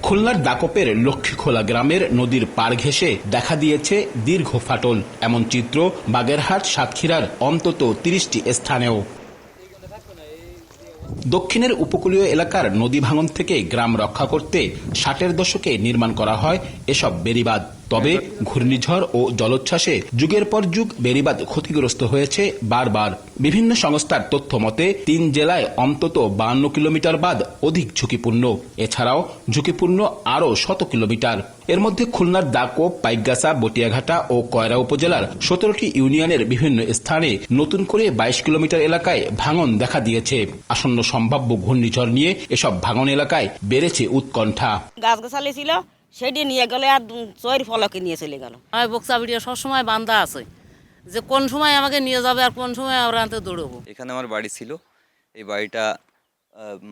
খুলনার দাকপের লক্ষ্মীখোলা গ্রামের নদীর পাড় ঘেঁষে দেখা দিয়েছে দীর্ঘ ফাটল। এমন চিত্র বাগেরহাট সাতক্ষীরার অন্তত ৩০টি স্থানেও। দক্ষিণের উপকূলীয় এলাকার নদী ভাঙন থেকে গ্রাম রক্ষা করতে ৬০-এর দশকে নির্মাণ করা হয় এসব বেড়িবাঁধ। তবে ঘূর্ণিঝড় ও জলোচ্ছ্বাসে যুগের পর যুগ বেড়িবাঁধ ক্ষতিগ্রস্ত হয়েছে বারবার। বিভিন্ন সংস্থার তথ্য মতে ৩ জেলায় অন্তত ৫২ কিলোমিটার বাঁধ অধিক ঝুঁকিপূর্ণ। এছাড়াও ঝুঁকিপূর্ণ আরও শত কিলোমিটার। এর মধ্যে খুলনার দাকপ, পাইকগাছা, বটিয়াঘাটা ও কয়রা উপজেলার ১৭টি ইউনিয়নের বিভিন্ন স্থানে নতুন করে ২২ কিলোমিটার এলাকায় ভাঙন দেখা দিয়েছে। আসন্ন সম্ভাব্য ঘূর্ণিঝড় নিয়ে এসব ভাঙন এলাকায় বেড়েছে উৎকণ্ঠা। গাছগাছালি ছিল সেটি নিয়ে গেলে আর চৈর ফলকে নিয়ে চলে গেল। বক্সা ভিডিও সবসময় বান্ধা আছে যে কোন সময় আমাকে নিয়ে যাবে আর কোন সময় আমরা আনতে দৌড়বো। এখানে আমার বাড়ি ছিল, এই বাড়িটা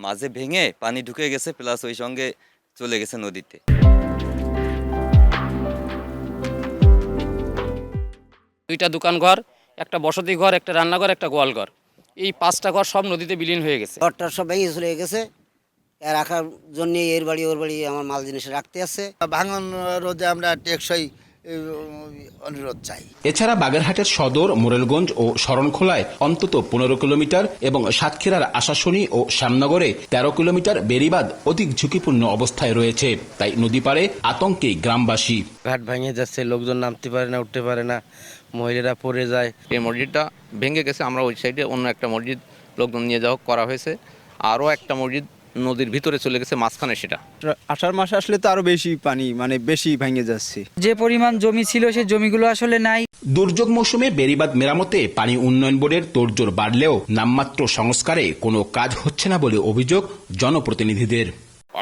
মাঝে ভেঙে পানি ঢুকে গেছে, প্লাস ওই সঙ্গে চলে গেছে নদীতে। দুইটা দোকান ঘর, একটা বসতি ঘর, একটা রান্নাঘর, একটা গোয়াল ঘর, এই 5টা ঘর সব নদীতে বিলীন হয়ে গেছে। ঘরটার সব ভেঙে চলে গেছে, রাখার জন্য এর বাড়ি ওর বাড়ি আমার মাল জিনিস রাখতে আছে। ভাঙন রোধে আমরা টেকসই অনুরোধ চাই। এছাড়া বাগেরহাটের সদর, মোরেলগঞ্জ ও শরণখোলায় অন্তত ১৫ কিলোমিটার এবং সাতক্ষীরার আশাশুনি ও শ্যামনগরে ১৩ কিলোমিটার বেড়িবাঁধ অধিক ঝুঁকিপূর্ণ অবস্থায় রয়েছে। তাই নদী পাড়ে আতঙ্কে গ্রামবাসী। ঘাট ভেঙে যাচ্ছে, লোকজন নামতে পারে না, উঠতে পারে না, মহিলারা পড়ে যায়। এই মসজিদটা ভেঙে গেছে, আমরা ওই সাইডে অন্য একটা মসজিদ লোকজন নিয়ে যাওয়া করা হয়েছে। আরও একটা মসজিদ নদীর ভিতরে চলে গেছে, মাঝখানে সেটা। আষাঢ় মাস আসলে তো আরো বেশি পানি, বেশি ভেঙে যাচ্ছে। যে পরিমাণ জমি ছিল সেই জমিগুলো আসলে নাই। দুর্যোগ মৌসুমে বেড়িবাঁধ মেরামতে পানি উন্নয়ন বোর্ডের তোড়জোড় বাড়লেও নামমাত্র সংস্কারে কোনো কাজ হচ্ছে না বলে অভিযোগ জনপ্রতিনিধিদের।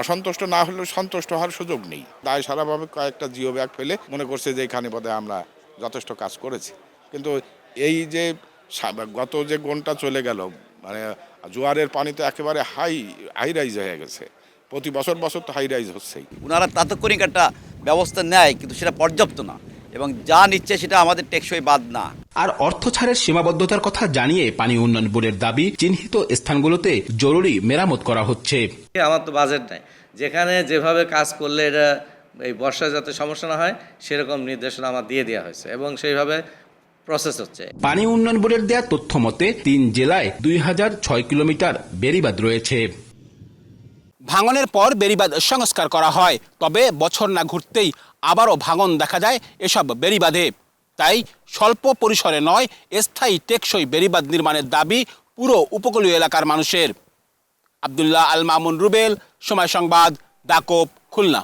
অসন্তুষ্ট না হলেও সন্তুষ্ট হওয়ার সুযোগ নেই। দায় সারাভাবে কয়েকটা জিও ব্যাগ ফেলে মনে করছে যে এখানে বোধহয় আমরা যথেষ্ট কাজ করেছি, কিন্তু এই যে গত যে গনটা চলে গেল, জোয়ারের পানি তো একেবারে হাই রাইজ হয়ে গেছে। প্রতি বছর তো হাই রাইজ হচ্ছেই। ওনারা তাৎক্ষণিক একটা ব্যবস্থা নেয়, কিন্তু সেটা পর্যাপ্ত না, এবং যা নিচ্ছে সেটা আমাদের টেকসই বাদ না। আর অর্থ ছাড়ের সীমাবদ্ধতার কথা জানিয়ে পানি উন্নয়ন বোর্ডের দাবি, চিহ্নিত স্থানগুলোতে জরুরি মেরামত করা হচ্ছে। আমার তো বাজেট নাই, যেখানে যেভাবে কাজ করলে এটা এই বর্ষায় যাতে সমস্যা না হয় সেরকম নির্দেশনা আমার দিয়ে দেওয়া হয়েছে এবং সেইভাবে প্রসেস হচ্ছে। পানি উন্নয়ন বোর্ডের দেয়া তথ্য মতে ৩ জেলায় ২০০৬ কিলোমিটার বেড়িবাঁধ রয়েছে। ভাঙনের পর বেড়িবাঁধ সংস্কার করা হয়, তবে বছর না ঘুরতেই আবারও ভাঙন দেখা যায় এসব বেড়িবাঁধে। তাই স্বল্প পরিসরে নয়, স্থায়ী টেকসই বেড়িবাঁধ নির্মাণের দাবি পুরো উপকূলীয় এলাকার মানুষের। আব্দুল্লাহ আল মামুন রুবেল, সময় সংবাদ, দাকপ, খুলনা।